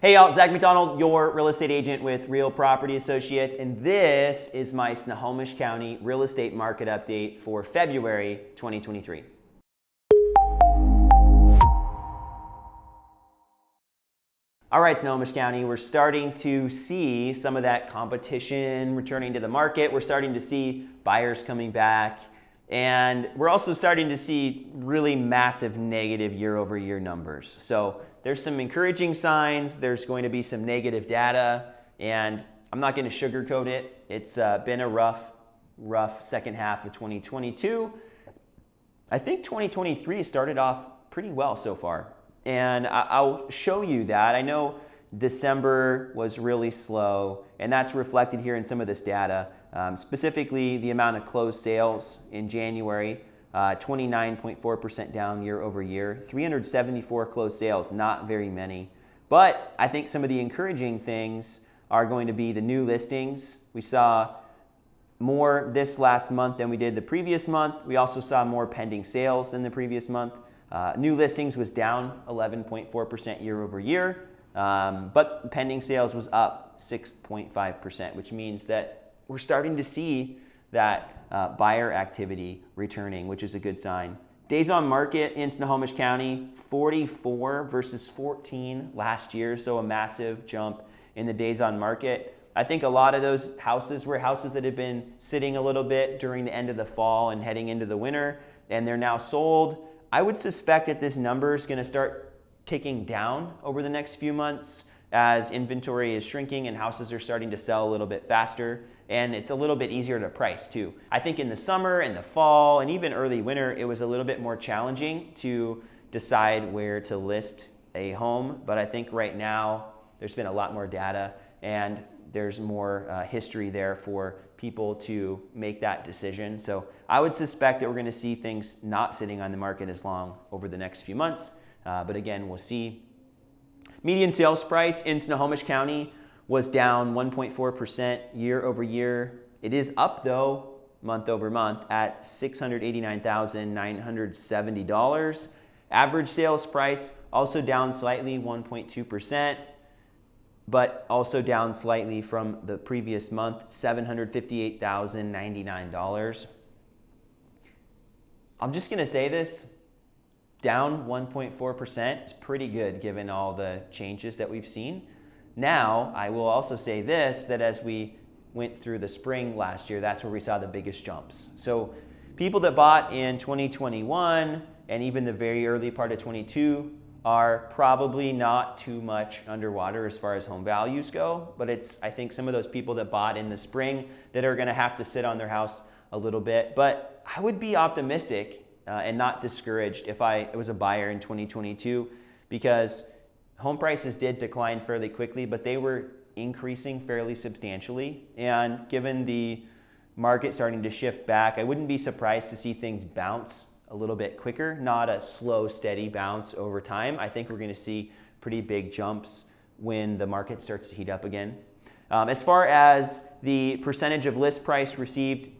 Hey y'all, Zach McDonald, your real estate agent with Real Property Associates, and this is my Snohomish County real estate market update for February 2023. All right, Snohomish County, we're starting to see some of that competition returning to the market. We're starting to see buyers coming back, and we're also starting to see really massive negative year-over-year numbers. So there's some encouraging signs. There's going to be some negative data, and I'm not going to sugarcoat it. It's been a rough second half of 2022. I think 2023 started off pretty well so far, and I'll show you that. I know December was really slow, and that's reflected here in some of this data. Specifically, the amount of closed sales in January, 29.4% down year over year, 374 closed sales, not very many. But I think some of the encouraging things are going to be the new listings. We saw more this last month than we did the previous month. We also saw more pending sales than the previous month. New listings was down 11.4% year over year, but pending sales was up 6.5%, which means that we're starting to see that buyer activity returning, which is a good sign. Days on market in Snohomish County, 44 versus 14 last year, so a massive jump in the days on market. I think a lot of those houses were houses that had been sitting a little bit during the end of the fall and heading into the winter, and they're now sold. I would suspect that this number is going to start ticking down over the next few months as inventory is shrinking and houses are starting to sell a little bit faster, and it's a little bit easier to price too. I think in the summer and the fall and even early winter, it was a little bit more challenging to decide where to list a home, but I think right now there's been a lot more data and there's more history there for people to make that decision. So I would suspect that we're going to see things not sitting on the market as long over the next few months, but again, we'll see. Median sales price in Snohomish County was down 1.4% year over year. It is up though, month over month at $689,970. Average sales price also down slightly, 1.2%, but also down slightly from the previous month, $758,099. I'm just gonna say this, down 1.4% is pretty good given all the changes that we've seen. Now, I will also say this, that as we went through the spring last year, that's where we saw the biggest jumps. So people that bought in 2021 and even the very early part of 22 are probably not too much underwater as far as home values go, but it's, I think, some of those people that bought in the spring that are gonna have to sit on their house a little bit. But I would be optimistic and not discouraged if I was a buyer in 2022, because home prices did decline fairly quickly, but they were increasing fairly substantially. And given the market starting to shift back, I wouldn't be surprised to see things bounce a little bit quicker, not a slow, steady bounce over time. I think we're going to see pretty big jumps when the market starts to heat up again. As far as the percentage of list price received,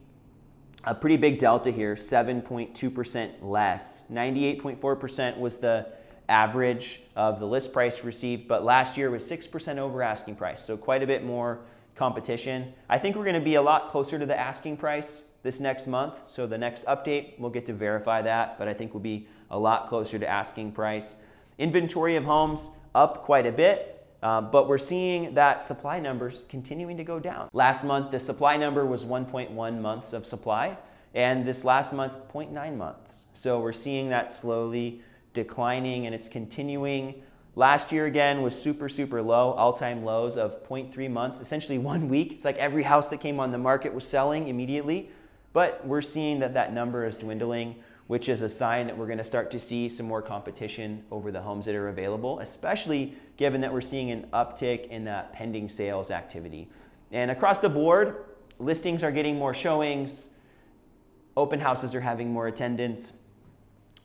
a pretty big delta here, 7.2% less. 98.4% was the average of the list price received, but last year was 6% over asking price, so quite a bit more competition. I think we're going to be a lot closer to the asking price this next month, so the next update we'll get to verify that, but I think we'll be a lot closer to asking price. Inventory of homes up quite a bit, but we're seeing that supply numbers continuing to go down. Last month, the supply number was 1.1 months of supply, and this last month, 0.9 months. So we're seeing that slowly declining, and it's continuing. Last year, again, was super low, all-time lows of 0.3 months, essentially 1 week. It's like every house that came on the market was selling immediately, but we're seeing that that number is dwindling, which is a sign that we're going to start to see some more competition over the homes that are available, especially given that we're seeing an uptick in that pending sales activity. And across the board, listings are getting more showings, open houses are having more attendance,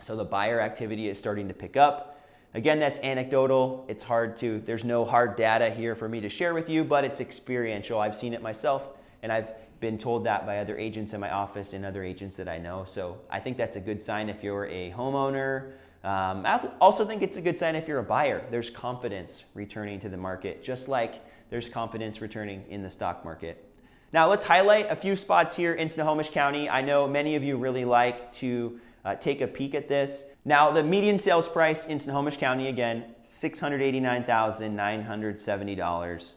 so the buyer activity is starting to pick up. Again, that's anecdotal. It's hard to, there's no hard data here for me to share with you, but it's experiential. I've seen it myself, and I've been told that by other agents in my office and other agents that I know. So I think that's a good sign if you're a homeowner, I also think it's a good sign if you're a buyer. There's confidence returning to the market, just like there's confidence returning in the stock market. Now let's highlight a few spots here in Snohomish County. I know many of you really like to take a peek at this. Now the median sales price in Snohomish County, again, $689,970.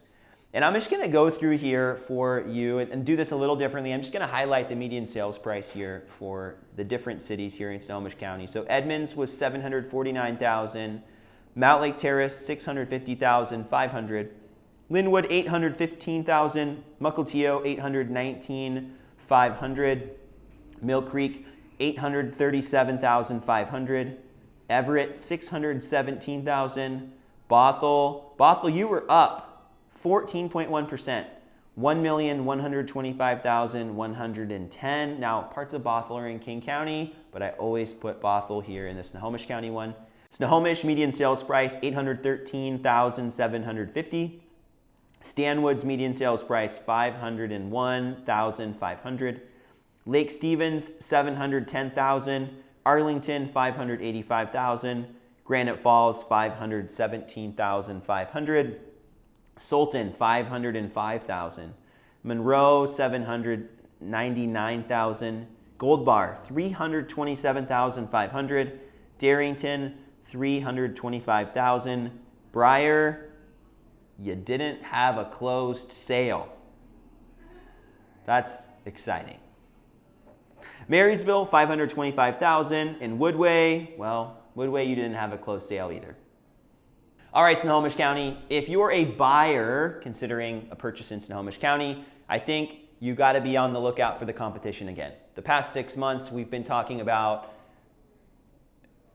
And I'm just gonna go through here for you and do this a little differently. I'm just gonna highlight the median sales price here for the different cities here in Snohomish County. So Edmonds was $749,000, Mountlake Terrace $650,500, Linwood $815,000, Mukilteo $819,500, Mill Creek $837,500, Everett $617,000, Bothell, you were up 14.1%, $1,125,110. Now, parts of Bothell are in King County, but I always put Bothell here in the Snohomish County one. Snohomish, median sales price, $813,750. Stanwood's median sales price, $501,500. Lake Stevens, $710,000. Arlington, $585,000. Granite Falls, $517,500. Sultan, $505,000. Monroe, $799,000. Gold Bar, $327,500. Darrington, $325,000. Briar, you didn't have a closed sale. That's exciting. Marysville, $525,000. And Woodway, well, Woodway, you didn't have a closed sale either. All right, Snohomish County, if you're a buyer considering a purchase in Snohomish County, I think you got to be on the lookout for the competition again. The past 6 months, we've been talking about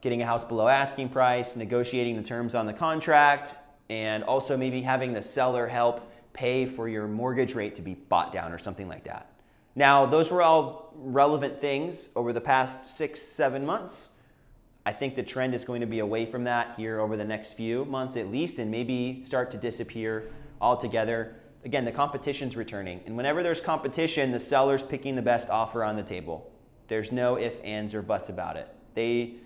getting a house below asking price, negotiating the terms on the contract, and also maybe having the seller help pay for your mortgage rate to be bought down or something like that. Now, those were all relevant things over the past 6-7 months. I think the trend is going to be away from that here over the next few months at least, and maybe start to disappear altogether. Again, the competition's returning. And whenever there's competition, the seller's picking the best offer on the table. There's no ifs, ands, or buts about it. They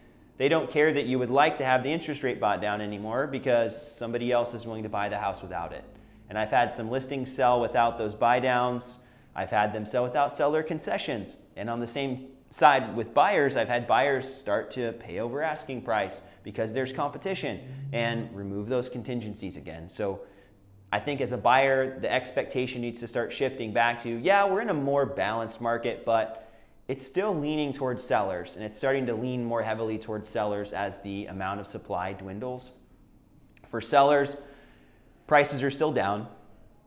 don't care that you would like to have the interest rate bought down anymore because somebody else is willing to buy the house without it. And I've had some listings sell without those buy downs. I've had them sell without seller concessions. And on the same side with buyers, I've had buyers start to pay over asking price because there's competition and remove those contingencies again. So I think as a buyer, the expectation needs to start shifting back to, yeah, we're in a more balanced market, but it's still leaning towards sellers, and it's starting to lean more heavily towards sellers as the amount of supply dwindles. For sellers, prices are still down.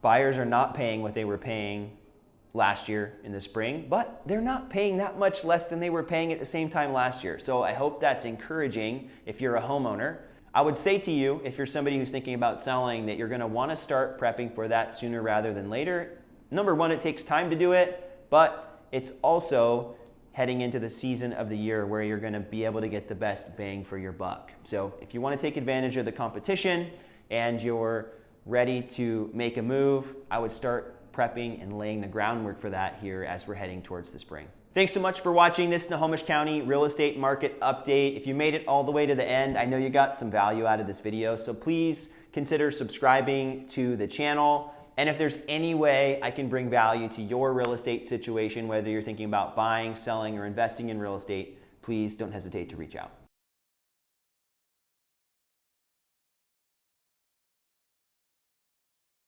Buyers are not paying what they were paying last year in the spring, but they're not paying that much less than they were paying at the same time last year. So I hope that's encouraging if you're a homeowner. I would say to you, if you're somebody who's thinking about selling, that you're gonna wanna start prepping for that sooner rather than later. Number one, it takes time to do it, but it's also heading into the season of the year where you're gonna be able to get the best bang for your buck. So if you wanna take advantage of the competition and you're ready to make a move, I would start prepping and laying the groundwork for that here as we're heading towards the spring. Thanks so much for watching this Snohomish County real estate market update. If you made it all the way to the end, I know you got some value out of this video, so please consider subscribing to the channel. And if there's any way I can bring value to your real estate situation, whether you're thinking about buying, selling, or investing in real estate, please don't hesitate to reach out.